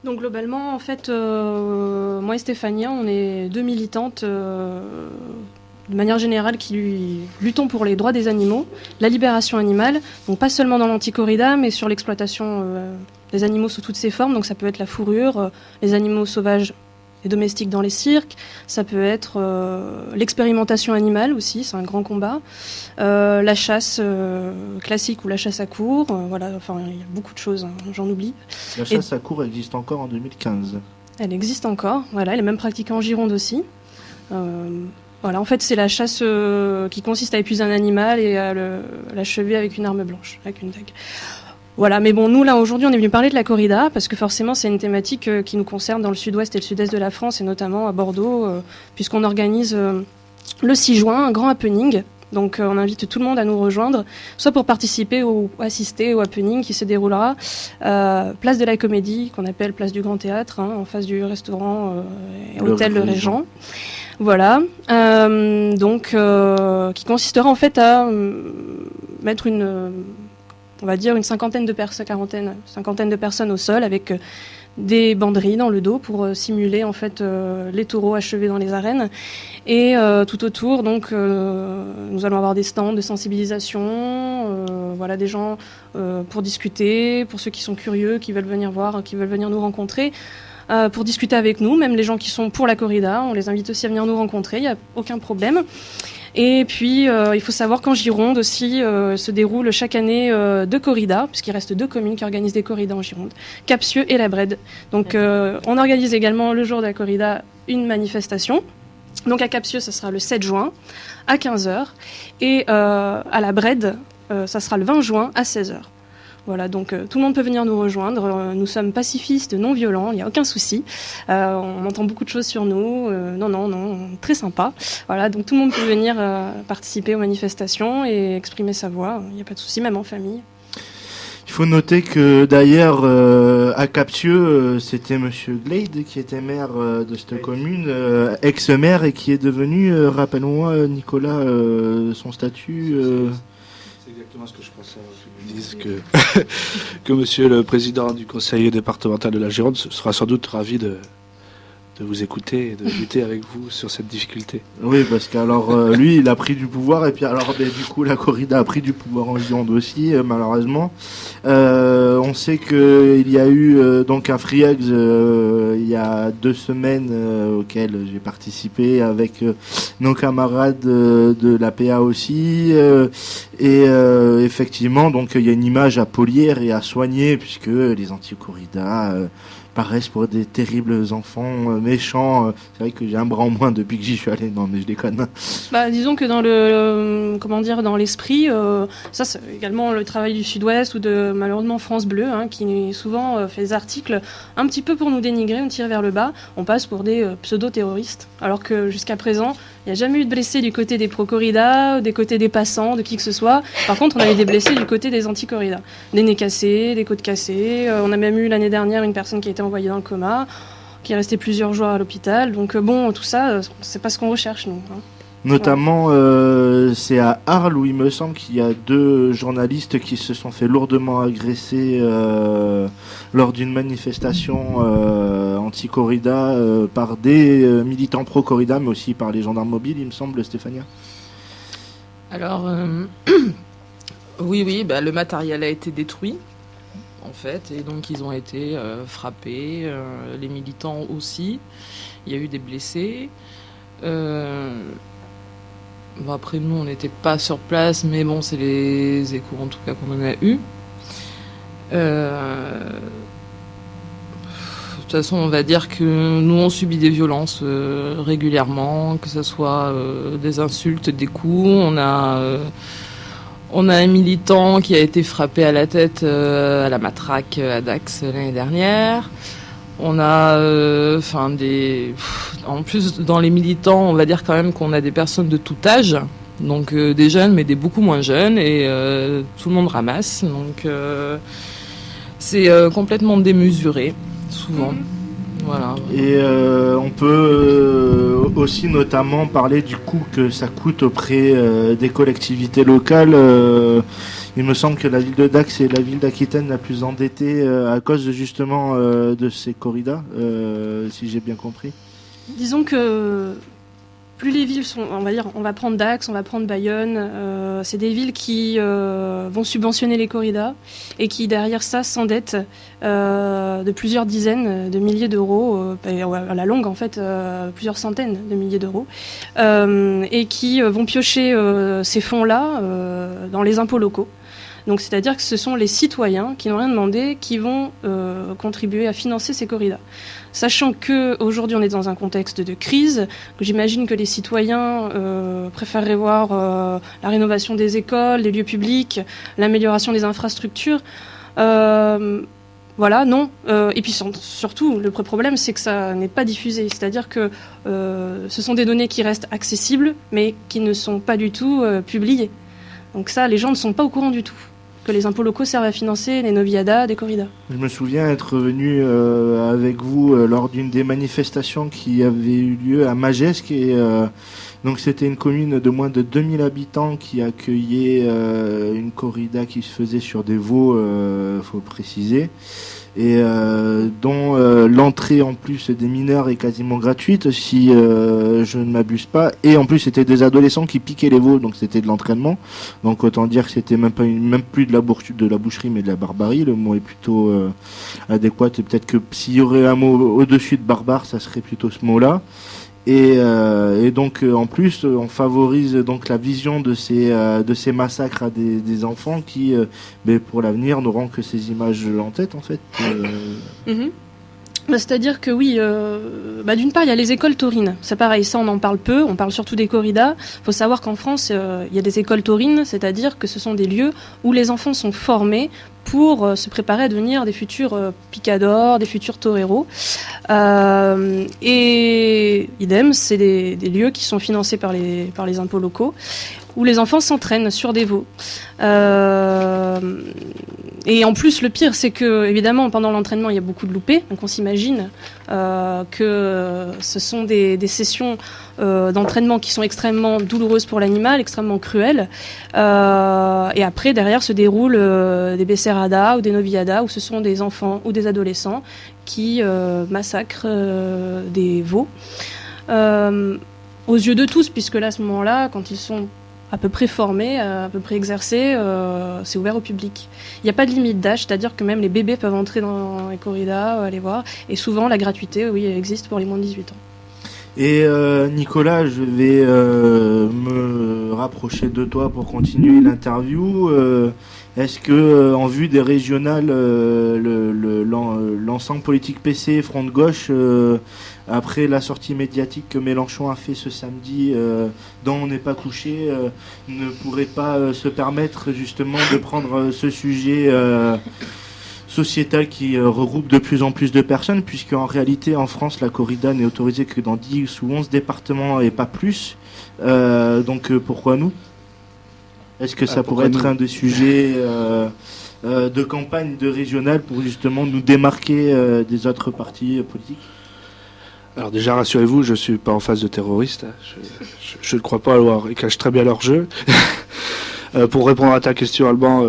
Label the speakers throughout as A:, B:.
A: Donc globalement, en fait, moi et Stéphania, on est deux militantes de manière générale qui luttons pour les droits des animaux, la libération animale, donc pas seulement dans l'anticorrida, mais sur l'exploitation des animaux sous toutes ses formes. Donc ça peut être la fourrure, les animaux sauvages et domestiques dans les cirques, ça peut être l'expérimentation animale aussi, c'est un grand combat, la chasse classique ou la chasse à courre, voilà, enfin il y a beaucoup de choses, hein, j'en oublie.
B: La chasse à courre existe encore en 2015.
A: Elle existe encore, voilà, elle est même pratiquée en Gironde aussi. Voilà, en fait, c'est la chasse qui consiste à épuiser un animal et à l'achever avec une arme blanche, avec une dague. Voilà, mais bon, nous, là, aujourd'hui, on est venu parler de la corrida, parce que forcément, c'est une thématique qui nous concerne dans le sud-ouest et le sud-est de la France, et notamment à Bordeaux, puisqu'on organise le 6 juin un grand happening. Donc, on invite tout le monde à nous rejoindre, soit pour participer ou assister au happening qui se déroulera place de la Comédie, qu'on appelle place du Grand Théâtre, hein, en face du restaurant et hôtel Le Régent. Voilà, qui consistera en fait à mettre on va dire une cinquantaine de personnes au sol avec des banderilles dans le dos pour simuler en fait les taureaux achevés dans les arènes. Et tout autour, donc, nous allons avoir des stands de sensibilisation, voilà, des gens pour discuter, pour ceux qui sont curieux, qui veulent venir voir, qui veulent venir nous rencontrer. Pour discuter avec nous, même les gens qui sont pour la corrida, on les invite aussi à venir nous rencontrer, il n'y a aucun problème. Et puis, il faut savoir qu'en Gironde aussi se déroule chaque année deux corridas, puisqu'il reste deux communes qui organisent des corridas en Gironde, Capcieux et La Brède. Donc, on organise également le jour de la corrida une manifestation. Donc à Capcieux, ça sera le 7 juin à 15h, et à La Brède, ça sera le 20 juin à 16h. Voilà, donc tout le monde peut venir nous rejoindre. Nous sommes pacifistes, non violents, il n'y a aucun souci. On entend beaucoup de choses sur nous. Non, très sympa. Voilà, donc tout le monde peut venir participer aux manifestations et exprimer sa voix. Il n'y a pas de souci, même en famille.
B: Il faut noter que d'ailleurs à Capcieux, c'était Monsieur Glade qui était maire de cette commune, ex-maire, et qui est devenu, rappelle-moi Nicolas, son statut...
C: C'est exactement ce que je pensais. Je me dis que monsieur le président du conseil départemental de la Gironde sera sans doute ravi de vous écouter et de lutter avec vous sur cette difficulté.
B: Oui, parce qu'alors lui, il a pris du pouvoir, et puis alors du coup la corrida a pris du pouvoir en Gironde aussi, malheureusement. On sait qu'il y a eu donc un free eggs il y a 2 semaines auquel j'ai participé avec nos camarades de la PA aussi, et effectivement donc il y a une image à polir et à soigner, puisque les anti-corridas paraissent pour des terribles enfants méchants. C'est vrai que j'ai un bras en moins depuis que j'y suis allé. Non, mais je déconne.
A: Bah, disons que dans dans l'esprit, ça c'est également le travail du Sud-Ouest ou de malheureusement France Bleu, hein, qui souvent fait des articles un petit peu pour nous dénigrer, nous tirer vers le bas. On passe pour des pseudo-terroristes, alors que jusqu'à présent, il n'y a jamais eu de blessés du côté des pro-corridas, des côtés des passants, de qui que ce soit. Par contre, on a eu des blessés du côté des anti-corridas. Des nez cassés, des côtes cassées. On a même eu l'année dernière une personne qui a été envoyée dans le coma, qui est restée plusieurs jours à l'hôpital. Donc bon, tout ça, c'est pas ce qu'on recherche, nous. Hein.
B: Notamment, c'est à Arles où il me semble qu'il y a 2 journalistes qui se sont fait lourdement agresser lors d'une manifestation anti-corrida par des militants pro-corrida, mais aussi par les gendarmes mobiles, il me semble, Stéphania.
D: Alors, oui, le matériel a été détruit, en fait, et donc ils ont été frappés, les militants aussi. Il y a eu des blessés. Après, nous, on n'était pas sur place, mais bon, c'est les échos, en tout cas, qu'on en a eu. De toute façon, on va dire que nous, on subit des violences régulièrement, que ce soit des insultes, des coups. On a un militant qui a été frappé à la tête à la matraque à Dax l'année dernière. On a, en plus, dans les militants, on va dire quand même qu'on a des personnes de tout âge, donc des jeunes, mais des beaucoup moins jeunes, et tout le monde ramasse, donc c'est complètement démesuré, souvent. Voilà.
B: Et on peut aussi notamment parler du coût que ça coûte auprès des collectivités locales. Il me semble que la ville de Dax est la ville d'Aquitaine la plus endettée à cause justement de ces corridas, si j'ai bien compris.
A: Disons que plus les villes sont, on va prendre Dax, on va prendre Bayonne, c'est des villes qui vont subventionner les corridas et qui derrière ça s'endettent de plusieurs dizaines de milliers d'euros, à la longue en fait, plusieurs centaines de milliers d'euros, et qui vont piocher ces fonds-là dans les impôts locaux. Donc c'est-à-dire que ce sont les citoyens qui n'ont rien demandé qui vont contribuer à financer ces corridas. Sachant qu'aujourd'hui on est dans un contexte de crise, que j'imagine que les citoyens préféreraient voir la rénovation des écoles, des lieux publics, l'amélioration des infrastructures. Voilà, non. Et puis surtout, le problème, c'est que ça n'est pas diffusé. C'est-à-dire que ce sont des données qui restent accessibles, mais qui ne sont pas du tout publiées. Donc ça, les gens ne sont pas au courant du tout, que les impôts locaux servent à financer des noviadas, des corridas.
B: Je me souviens être venu avec vous lors d'une des manifestations qui avait eu lieu à Magesque. Et donc c'était une commune de moins de 2000 habitants qui accueillait une corrida qui se faisait sur des veaux, faut préciser. Et dont l'entrée en plus des mineurs est quasiment gratuite si je ne m'abuse pas, et en plus c'était des adolescents qui piquaient les veaux, donc c'était de l'entraînement, donc autant dire que c'était même plus de la boucherie mais de la barbarie. Le mot est plutôt adéquat, et peut-être que s'il y aurait un mot au-dessus de barbare, ça serait plutôt ce mot-là. Et donc en plus on favorise donc la vision de ces massacres à des enfants qui pour l'avenir n'auront que ces images en tête en fait.
A: Mm-hmm. C'est-à-dire que oui, d'une part il y a les écoles taurines, c'est pareil, ça on en parle peu, on parle surtout des corridas. Il faut savoir qu'en France il y a des écoles taurines, c'est-à-dire que ce sont des lieux où les enfants sont formés pour se préparer à devenir des futurs picadors, des futurs toreros. Et idem, c'est des lieux qui sont financés par les impôts locaux, où les enfants s'entraînent sur des veaux. Et en plus, le pire, c'est que, évidemment, pendant l'entraînement, il y a beaucoup de loupés. Donc on s'imagine que ce sont des sessions d'entraînement qui sont extrêmement douloureuses pour l'animal, extrêmement cruelles. Et après, derrière, se déroulent des becerradas ou des noviadas, où ce sont des enfants ou des adolescents qui massacrent des veaux. Aux yeux de tous, puisque là, à ce moment-là, quand ils sont à peu près formés, à peu près exercés, c'est ouvert au public. Il n'y a pas de limite d'âge, c'est-à-dire que même les bébés peuvent entrer dans les corridas, aller voir. Et souvent, la gratuité, oui, elle existe pour les moins de 18 ans.
B: Et Nicolas, je vais me rapprocher de toi pour continuer l'interview. Est-ce que, en vue des régionales, l'ensemble politique PC, Front de Gauche, après la sortie médiatique que Mélenchon a fait ce samedi, dont on n'est pas couché, ne pourrait pas se permettre justement de prendre ce sujet sociétal qui regroupe de plus en plus de personnes, puisqu'en réalité en France la corrida n'est autorisée que dans 10 ou 11 départements et pas plus. Donc pourquoi nous ? Est-ce que ça pourrait être un des sujets de campagne de régional pour justement nous démarquer des autres partis politiques ?
C: Alors déjà, rassurez-vous, je ne suis pas en face de terroristes. Je ne crois pas avoir. Ils cachent très bien leur jeu. Pour répondre à ta question, Alban,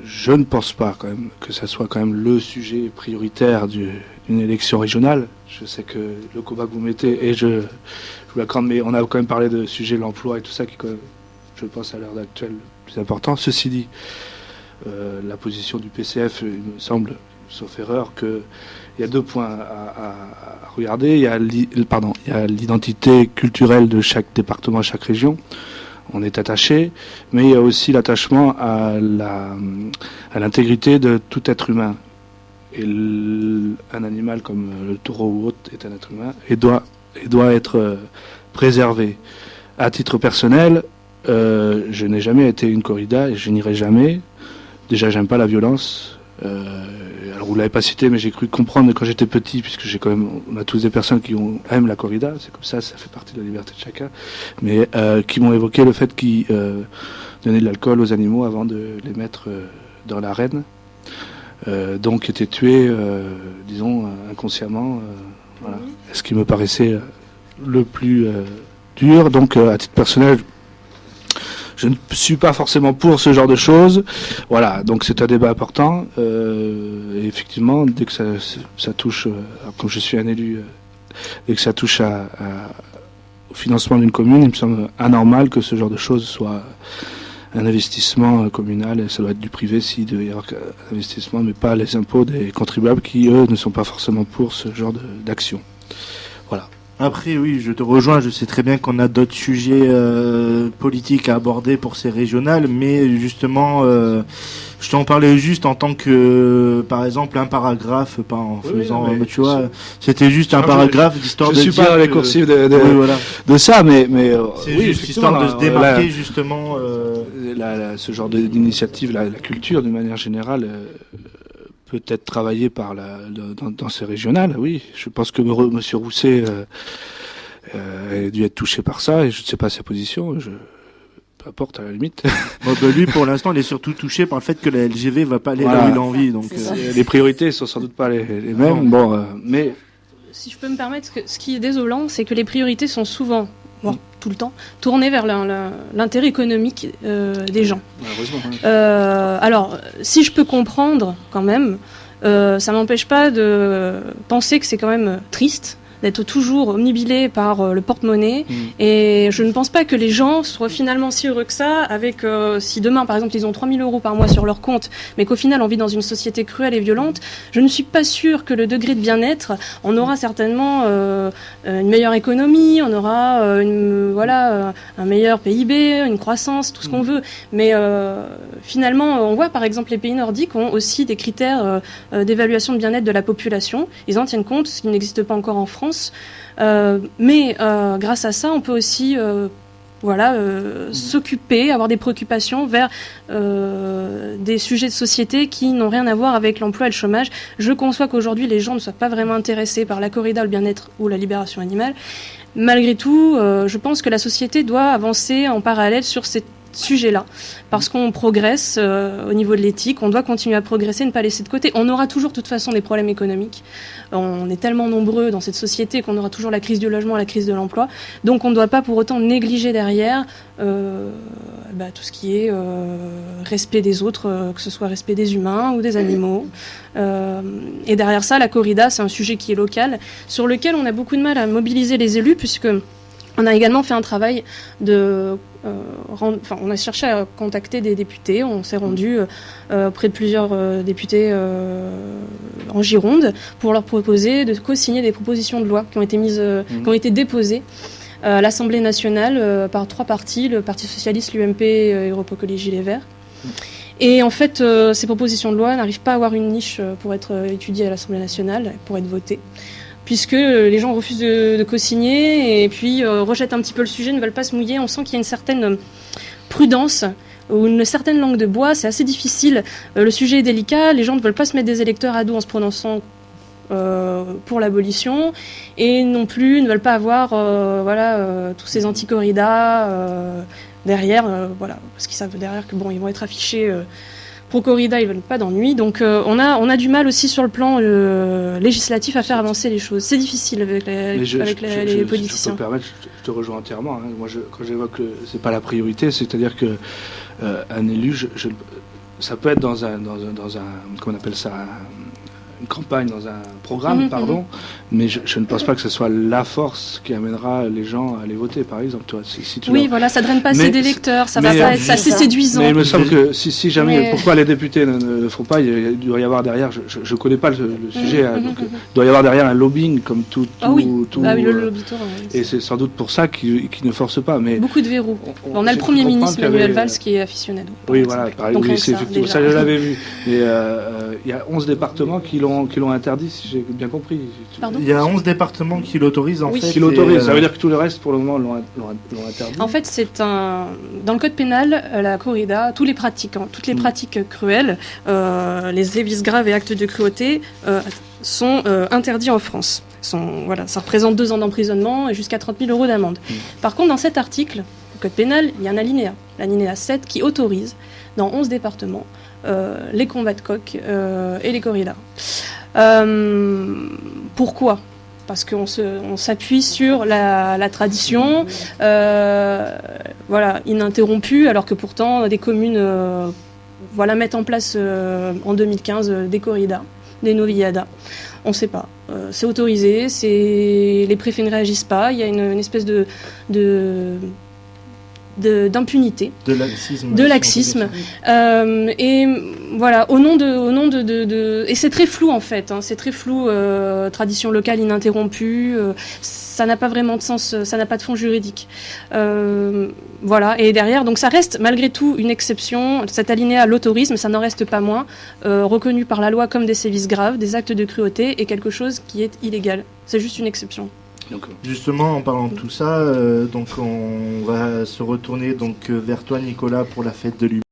C: je ne pense pas quand même que ça soit quand même le sujet prioritaire d'une élection régionale. Je sais que le combat que vous mettez, et je vous l'accorde, mais on a quand même parlé de sujet de l'emploi et tout ça qui, quand même, je pense, à l'heure actuelle, le plus important. Ceci dit, la position du PCF, il me semble, sauf erreur, qu'il y a 2 points à regarder. Il y a l'identité culturelle de chaque département, chaque région. On est attaché, mais il y a aussi l'attachement à l'intégrité de tout être humain. Et un animal comme le taureau ou autre est un être humain et doit être préservé. À titre personnel, je n'ai jamais été une corrida et je n'irai jamais. Déjà, j'aime pas la violence. Alors vous l'avez pas cité, mais j'ai cru comprendre quand j'étais petit, puisque on a tous des personnes qui aiment la corrida, c'est comme ça fait partie de la liberté de chacun, mais qui m'ont évoqué le fait qu'ils donnaient de l'alcool aux animaux avant de les mettre dans l'arène, donc étaient tués, disons, inconsciemment, voilà. Ce qui me paraissait le plus dur. Donc à titre personnel, je ne suis pas forcément pour ce genre de choses. Voilà, donc c'est un débat important. Et effectivement, dès que ça touche, comme je suis un élu, dès que ça touche au financement d'une commune, il me semble anormal que ce genre de choses soit un investissement communal, et ça doit être du privé s'il devait y avoir un investissement, mais pas les impôts des contribuables qui, eux, ne sont pas forcément pour ce genre d'action. Voilà.
B: Après, oui, je te rejoins, je sais très bien qu'on a d'autres sujets politiques à aborder pour ces régionales, mais justement, je t'en parlais juste en tant que, par exemple, un paragraphe, pas en faisant, tu vois, c'était juste un paragraphe d'histoire de dire...
C: Je suis pas récursif de ça, mais
B: c'est juste histoire de se démarquer, justement...
C: ce genre d'initiative, la culture, d'une manière générale... peut être travaillé dans ces régionales, oui. Je pense que M. Rousset a dû être touché par ça, et je ne sais pas sa position, peu importe, à la limite.
B: Lui, pour l'instant, il est surtout touché par le fait que la LGV va pas aller là où il a envie. Donc,
C: les priorités sont sans doute pas les mêmes, mais...
A: Si je peux me permettre, ce qui est désolant, c'est que les priorités sont souvent, voire tout le temps, tournées vers l'intérêt économique des gens. Alors, si je peux comprendre quand même, ça m'empêche pas de penser que c'est quand même triste d'être toujours omnibilé par le porte-monnaie. Et je ne pense pas que les gens soient finalement si heureux que ça avec, si demain, par exemple, ils ont 3 000 € par mois sur leur compte, mais qu'au final, on vit dans une société cruelle et violente, je ne suis pas sûre que le degré de bien-être, on aura certainement une meilleure économie, on aura un meilleur PIB, une croissance, tout ce qu'on veut. Mais finalement, on voit, par exemple, les pays nordiques ont aussi des critères d'évaluation de bien-être de la population. Ils en tiennent compte, ce qui n'existe pas encore en France. Mais grâce à ça, on peut aussi s'occuper, avoir des préoccupations vers des sujets de société qui n'ont rien à voir avec l'emploi et le chômage. Je conçois qu'aujourd'hui, les gens ne soient pas vraiment intéressés par la corrida, le bien-être ou la libération animale. Malgré tout, je pense que la société doit avancer en parallèle sur ces sujets-là, parce qu'on progresse au niveau de l'éthique, on doit continuer à progresser, ne pas laisser de côté. On aura toujours de toute façon des problèmes économiques. On est tellement nombreux dans cette société qu'on aura toujours la crise du logement, la crise de l'emploi. Donc on ne doit pas pour autant négliger derrière tout ce qui est respect des autres, que ce soit respect des humains ou des animaux. Et derrière ça, la corrida, c'est un sujet qui est local, sur lequel on a beaucoup de mal à mobiliser les élus, puisque on a également fait un travail on a cherché à contacter des députés. On s'est rendu auprès de plusieurs députés en Gironde pour leur proposer de co-signer des propositions de loi qui ont été déposées à l'Assemblée nationale par 3 partis, le Parti socialiste, l'UMP, Europe Écologie Les Verts. Et en fait, ces propositions de loi n'arrivent pas à avoir une niche pour être étudiées à l'Assemblée nationale, pour être votées, puisque les gens refusent de co-signer et puis rejettent un petit peu le sujet, ne veulent pas se mouiller. On sent qu'il y a une certaine prudence ou une certaine langue de bois. C'est assez difficile. Le sujet est délicat. Les gens ne veulent pas se mettre des électeurs à dos en se prononçant pour l'abolition, et non plus ne veulent pas avoir tous ces anti-corridas derrière, parce qu'ils savent derrière que ils vont être affichés pro-corrida, ils veulent pas d'ennui. Donc on a du mal aussi sur le plan législatif à faire avancer les choses. C'est difficile avec les politiciens.
C: Je peux me permettre, je te rejoins entièrement. Moi, quand j'évoque que c'est pas la priorité, c'est-à-dire que un élu, ça peut être dans un comment on appelle ça, une campagne, dans un programme, mais je ne pense pas que ce soit la force qui amènera les gens à aller voter, par exemple. Toi,
A: ça draine pas assez d'électeurs, ça va pas être assez séduisant.
C: Mais il me semble que si jamais, pourquoi les députés ne le font pas, il doit y avoir derrière, je connais pas le sujet, donc il doit y avoir derrière un lobbying comme tout.
A: Le lobbytour.
C: Et c'est sans doute pour ça qu'ils ne forcent pas. Mais
A: beaucoup de verrous. On a le Premier ministre Manuel Valls qui est aficionado.
C: Oui, voilà, c'est effectivement ça, je l'avais vu. Mais il y a 11 départements qui l'ont interdit, si j'ai bien compris.
A: Pardon ?
B: Il y a 11 départements qui l'autorisent, en fait.
C: Qui l'autorisent, ça veut dire que tout le reste, pour le moment, l'ont interdit.
A: En fait, dans le code pénal, la corrida, toutes les pratiques cruelles, les sévices graves et actes de cruauté sont interdits en France. Ça représente 2 ans d'emprisonnement et jusqu'à 30 000 € d'amende. Par contre, dans cet article, le code pénal, il y a un alinéa, l'alinéa 7, qui autorise, dans 11 départements, les combats de coqs et les corridas. Pourquoi ? parce qu'on s'appuie sur la tradition, voilà, ininterrompue, alors que pourtant des communes mettent en place en 2015 des corridas, des novilladas. On ne sait pas. C'est autorisé, les préfets ne réagissent pas, il y a une espèce d'impunité, de laxisme, et voilà, au nom de et c'est très flou en fait, hein, c'est très flou, tradition locale ininterrompue, ça n'a pas vraiment de sens, ça n'a pas de fond juridique, voilà, et derrière, donc ça reste malgré tout une exception, cet alinéa l'autorisme, ça n'en reste pas moins reconnu par la loi comme des sévices graves, des actes de cruauté et quelque chose qui est illégal, c'est juste une exception.
B: Donc, justement, en parlant de tout ça, donc on va se retourner donc vers toi, Nicolas, pour la fête de l'humour.